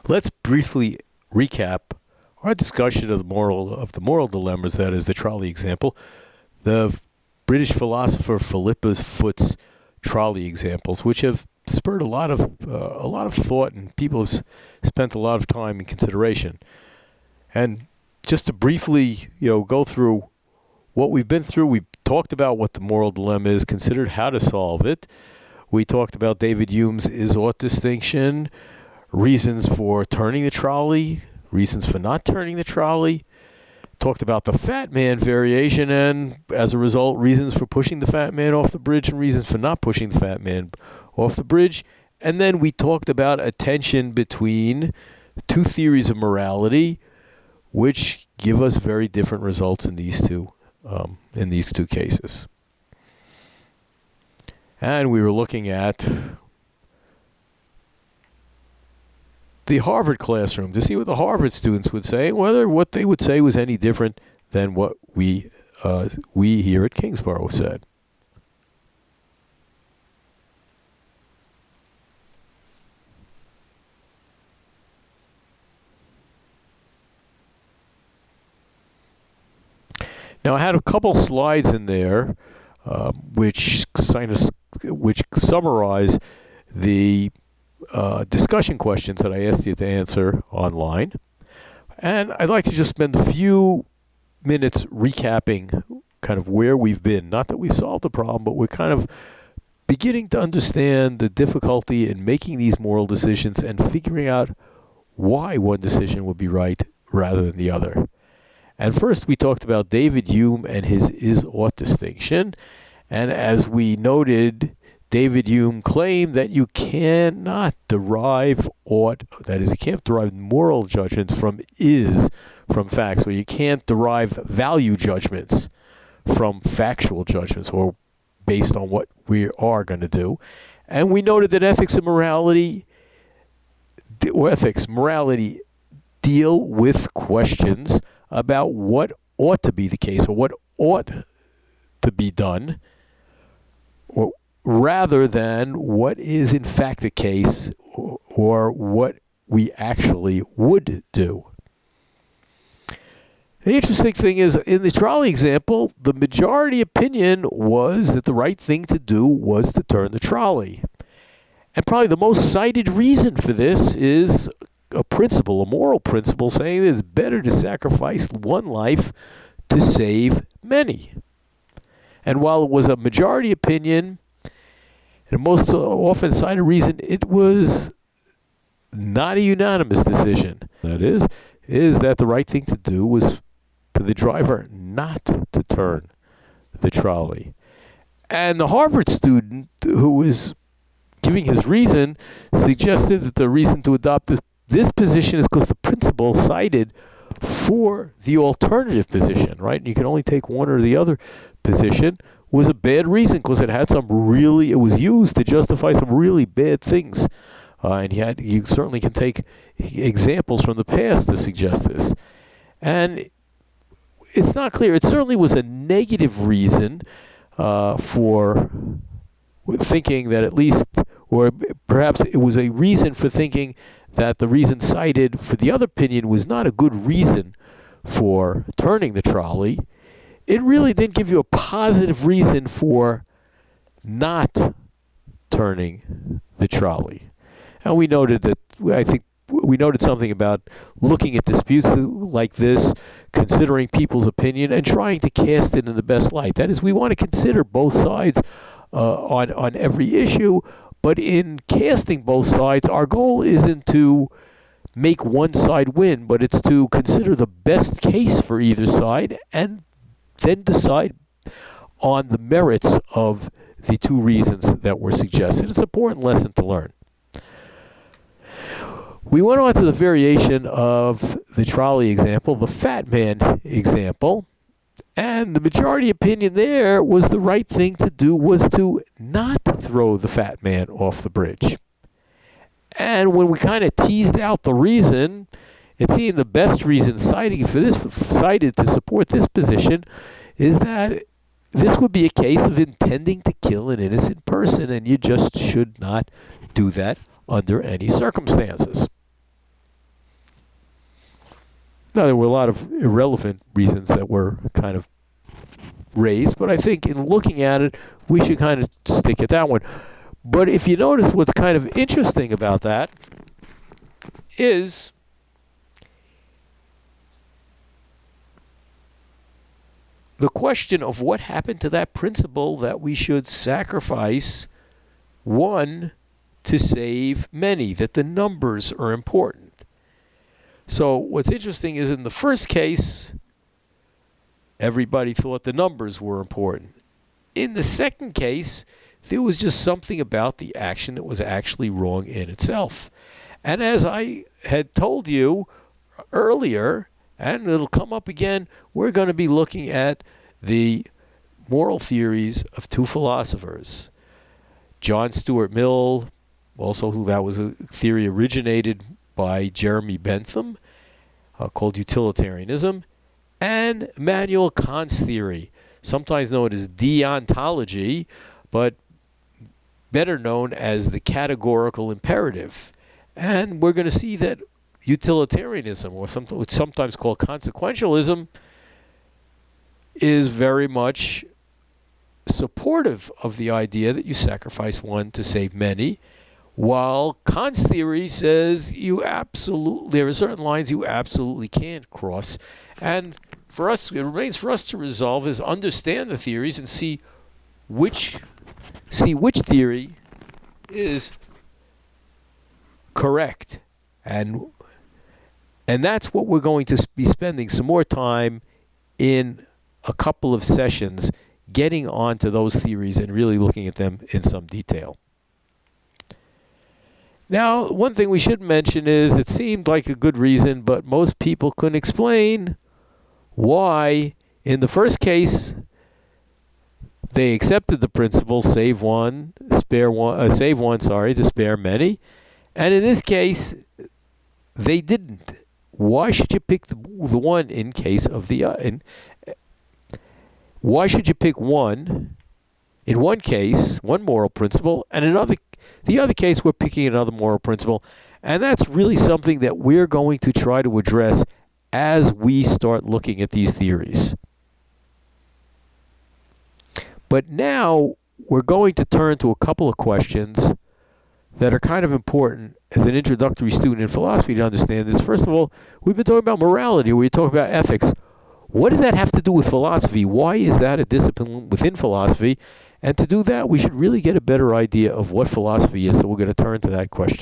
let's briefly recap our discussion of the moral dilemmas. That is the trolley example. The British philosopher Philippus Foot's trolley examples, which have spurred a lot of thought, and people have spent a lot of time and consideration. And just to briefly, go through what we've been through, we talked about what the moral dilemma is, considered how to solve it. We talked about David Hume's is-ought distinction, reasons for turning the trolley, reasons for not turning the trolley. Talked about the fat man variation, and as a result, reasons for pushing the fat man off the bridge and reasons for not pushing the fat man off the bridge. And then we talked about a tension between two theories of morality, which give us very different results in these two cases. And we were looking at the Harvard classroom to see what the Harvard students would say, whether what they would say was any different than what we here at Kingsborough said. Now, I had a couple slides in there which summarize the discussion questions that I asked you to answer online. And I'd like to just spend a few minutes recapping kind of where we've been. Not that we've solved the problem, but we're kind of beginning to understand the difficulty in making these moral decisions and figuring out why one decision would be right rather than the other. And first, we talked about David Hume and his is-ought distinction. And as we noted, David Hume claimed that you cannot derive ought, that is, you can't derive moral judgments from facts, or you can't derive value judgments from factual judgments or based on what we are going to do. And we noted that morality deal with questions about what ought to be the case or what ought to be done, or rather than what is in fact the case or what we actually would do. The interesting thing is, in the trolley example, the majority opinion was that the right thing to do was to turn the trolley. And probably the most cited reason for this is a moral principle, saying that it's better to sacrifice one life to save many. And while it was a majority opinion, and the most often cited reason, it was not a unanimous decision. That is that the right thing to do was for the driver not to turn the trolley. And the Harvard student who was giving his reason suggested that the reason to adopt this position is because the principle cited for the alternative position, right? And you can only take one or the other position, was a bad reason because it was used to justify some really bad things. And you certainly can take examples from the past to suggest this. And it's not clear. It certainly was a negative reason for thinking that at least, or perhaps it was a reason for thinking that the reason cited for the other opinion was not a good reason for turning the trolley. It really didn't give you a positive reason for not turning the trolley. And we noted something about looking at disputes like this, considering people's opinion, and trying to cast it in the best light. That is, we want to consider both sides on every issue, but in casting both sides, our goal isn't to make one side win, but it's to consider the best case for either side and then decide on the merits of the two reasons that were suggested. It's an important lesson to learn. We went on to the variation of the trolley example, the fat man example, and the majority opinion there was the right thing to do was to not throw the fat man off the bridge. And when we kind of teased out the reason, it seemed the best reason cited to support this position is that this would be a case of intending to kill an innocent person, and you just should not do that under any circumstances. Now, there were a lot of irrelevant reasons that were kind of raised, but I think in looking at it, we should kind of stick at that one. But if you notice, what's kind of interesting about that is the question of what happened to that principle that we should sacrifice one to save many, that the numbers are important. So what's interesting is in the first case, everybody thought the numbers were important. In the second case, there was just something about the action that was actually wrong in itself. And as I had told you earlier, and it'll come up again, we're going to be looking at the moral theories of two philosophers. John Stuart Mill, also who that was a theory originated by Jeremy Bentham, called utilitarianism, and Immanuel Kant's theory, sometimes known as deontology, but better known as the categorical imperative. And we're going to see that utilitarianism, or what's sometimes called consequentialism, is very much supportive of the idea that you sacrifice one to save many, while Kant's theory says there are certain lines you absolutely can't cross. And for us, it remains for us to resolve is understand the theories and see which theory is correct. And that's what we're going to be spending some more time in a couple of sessions, getting onto those theories and really looking at them in some detail. Now, one thing we should mention is it seemed like a good reason, but most people couldn't explain why, in the first case, they accepted the principle save one, to spare many, and in this case, they didn't. Why should you pick the one in case of the why should you pick one in one case, one moral principle, and the other case we're picking another moral principle? And that's really something that we're going to try to address as we start looking at these theories. But now we're going to turn to a couple of questions that are kind of important as an introductory student in philosophy to understand this. First of all, we've been talking about morality, we're talking about ethics. What does that have to do with philosophy? Why is that a discipline within philosophy? And to do that, we should really get a better idea of what philosophy is, so we're going to turn to that question.